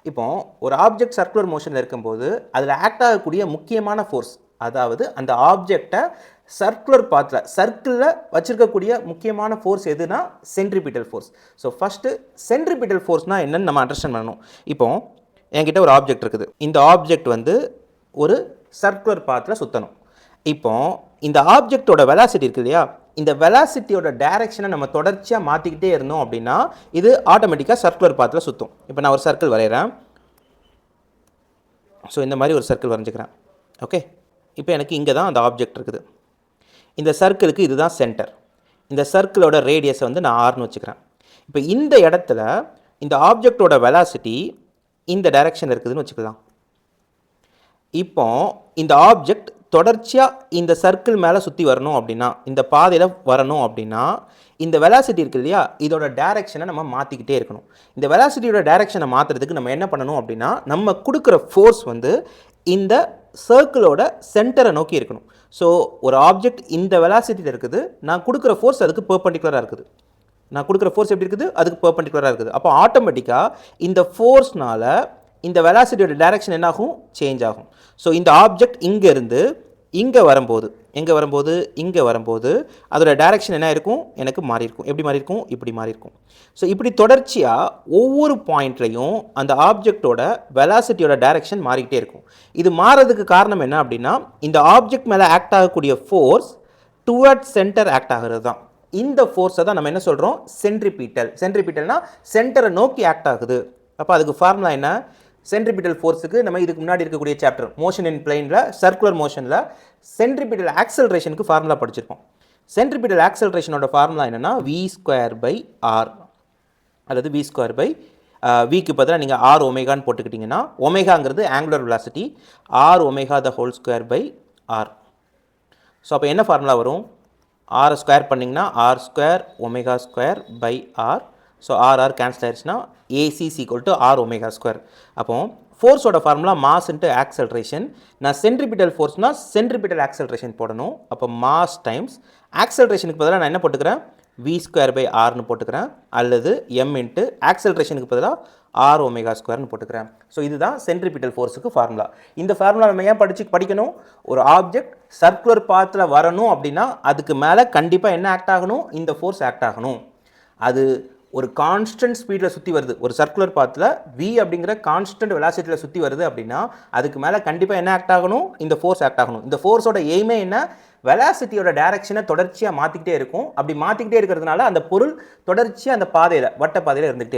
இப்போ ஒரு object circular மோஷனில் இருக்கும்போது அதில் ஆக்ட் ஆகக்கூடிய முக்கியமான ஃபோர்ஸ், அதாவது அந்த ஆப்ஜெக்டை சர்க்குலர் பாத்தில் சர்க்கிளில் வச்சிருக்கக்கூடிய முக்கியமான ஃபோர்ஸ் எதுனா centripetal force. So first centripetal ஃபோர்ஸ்னால் என்னன்னு நம்ம அண்டர்ஸ்டாண்ட் பண்ணணும். இப்போ என்கிட்ட ஒரு ஆப்ஜெக்ட் இருக்குது. இந்த ஆப்ஜெக்ட் வந்து ஒரு சர்க்குலர் பாத்தில் சுற்றணும். இப்போ இந்த ஆப்ஜெக்டோட வெலாசிட்டி இருக்கு இல்லையா, இந்த வெலாசிட்டியோட டைரக்ஷனை நம்ம தொடர்ச்சியாக மாற்றிக்கிட்டே இருந்தோம் அப்படின்னா இது ஆட்டோமேட்டிக்காக சர்க்குலர் பாத்தில் சுற்றும். இப்போ நான் ஒரு சர்க்கிள் வரைகிறேன். ஸோ இந்த மாதிரி ஒரு சர்க்கிள் வரைஞ்சிக்கிறேன். ஓகே, இப்போ எனக்கு இங்கே தான் அந்த ஆப்ஜெக்ட் இருக்குது. இந்த சர்க்கிளுக்கு இதுதான் சென்டர். இந்த சர்க்கிளோட ரேடியஸை வந்து நான் ஆர்னு வச்சுக்கிறேன். இப்போ இந்த இடத்துல இந்த ஆப்ஜெக்டோட வெலாசிட்டி இந்த டைரக்ஷன் இருக்குதுன்னு வச்சுக்கலாம். இப்போ இந்த ஆப்ஜெக்ட் தொடர்ச்சியாக இந்த சர்க்கிள் மேலே சுற்றி வரணும் அப்படின்னா, இந்த பாதையில் வரணும் அப்படின்னா இந்த வெலாசிட்டி இருக்குது இல்லையா, இதோட டைரக்ஷனை நம்ம மாற்றிக்கிட்டே இருக்கணும். இந்த வெலாசிட்டியோட டைரக்ஷனை மாற்றுறதுக்கு நம்ம என்ன பண்ணணும் அப்படின்னா, நம்ம கொடுக்குற ஃபோர்ஸ் வந்து இந்த சர்க்கிளோட சென்டரை நோக்கி இருக்கணும். ஸோ ஒரு ஆப்ஜெக்ட் இந்த வெலாசிட்டியில் இருக்குது, நான் கொடுக்குற ஃபோர்ஸ் அதுக்கு பெர்பெண்டிகுலராக இருக்குது. நான் கொடுக்குற ஃபோர்ஸ் எப்படி இருக்குது, அதுக்கு பெர்பெண்டிகுலராக இருக்குது. அப்போ ஆட்டோமேட்டிக்காக இந்த ஃபோர்ஸ்னால் இந்த வெலாசிட்டியோட டைரக்ஷன் என்ன ஆகும், சேஞ்ச் ஆகும். ஸோ இந்த ஆப்ஜெக்ட் இங்கேருந்து இங்கே வரும்போது இங்கே வரும்போது அதோட டைரக்ஷன் என்ன இருக்கும், எனக்கு மாறி இருக்கும். எப்படி மாறி இருக்கும், இப்படி மாறி இருக்கும். ஸோ இப்படி தொடர்ச்சியாக ஒவ்வொரு பாயிண்ட்லையும் அந்த ஆப்ஜெக்டோட வெலாசிட்டியோட டைரக்ஷன் மாறிக்கிட்டே இருக்கும். இது மாறதுக்கு காரணம் என்ன அப்படின்னா, இந்த ஆப்ஜெக்ட் மேலே ஆக்ட் ஆகக்கூடிய ஃபோர்ஸ் டுவர்ட் சென்டர் ஆக்ட் ஆகிறது தான். இந்த ஃபோர்ஸை தான் நம்ம என்ன சொல்கிறோம், சென்ட்ரிபிட்டல். சென்ட்ரிபிட்டல்னா சென்டரை நோக்கி ஆக்ட் ஆகுது. அப்போ அதுக்கு ஃபார்முலா என்ன, சென்ட்ரிபிட்டல் ஃபோர்ஸுக்கு நம்ம இதுக்கு முன்னாடி இருக்கக்கூடிய சாப்டர் மோஷன் இன் பிளேனில் சர்க்குலர் மோஷனில் சென்ட்ரிபிட்டல் ஆக்சலரேஷனுக்கு ஃபார்முலா படிச்சிருக்கோம். சென்ட்ரிபிட்டல் ஆக்சலரேஷனோட ஃபார்முலா என்னென்னா v²/r, அல்லது v² விக்கு பதிலாக நீங்கள் r ஒமேகான்னு போட்டுக்கிட்டிங்கன்னா, ஒமேகாங்கிறது angular velocity, r ω²/r. So அப்போ என்ன ஃபார்முலா வரும், r ஸ்கொயர் பண்ணிங்கன்னா r² ω²/r. So r cancel ஆயிடுச்சுன்னா AC = r ω². அப்போ ஃபோர்ஸோட ஃபார்முலா மாஸ் இன்ட்டு ஆக்சலரேஷன். நான் சென்ட்ரிபிட்டல் ஃபோர்ஸ்னால் சென்ட்ரிபிட்டல் ஆக்சலரேஷன் போடணும். அப்போ மாஸ் டைம்ஸ் ஆக்சலரேஷனுக்கு பதிலாக நான் என்ன போட்டுக்கிறேன், v²/rனு போட்டுக்கிறேன், அல்லது m இன்ட்டு ஆக்சலரேஷனுக்கு பதிலாக r ω² போட்டுக்கிறேன். ஸோ இதுதான் சென்ட்ரிபிட்டல் ஃபோர்ஸுக்கு ஃபார்முலா. இந்த ஃபார்முலா நம்ம ஏன் படிக்கணும், ஒரு ஆப்ஜெக்ட் சர்க்குலர் பாத்தில் வரணும் அப்படின்னா அதுக்கு மேலே கண்டிப்பாக என்ன ஆக்ட் ஆகணும், இந்த ஃபோர்ஸ் ஆக்ட் ஆகணும். அது ஒரு கான்ஸ்டன்ட் ஸ்பீடில் சுற்றி வருது, ஒரு சர்க்குலர் பாத்தில் v அப்படிங்கிற கான்ஸ்டன்ட் வெலாசிட்டியில் சுற்றி வருது அப்படின்னா அதுக்கு மேலே கண்டிப்பாக என்ன ஆக்ட் ஆகணும், இந்த ஃபோர்ஸ் ஆக்ட் ஆகணும். இந்த ஃபோர்ஸோட எய்மே என்ன, வெலாசிட்டியோட டைரக்ஷனை தொடர்ச்சியாக மாற்றிக்கிட்டே இருக்கும். அப்படி மாற்றிக்கிட்டே இருக்கிறதுனால அந்த பொருள் தொடர்ச்சியாக அந்த பாதையில் வட்ட பாதையில் இருந்துகிட்டே இருக்கும்.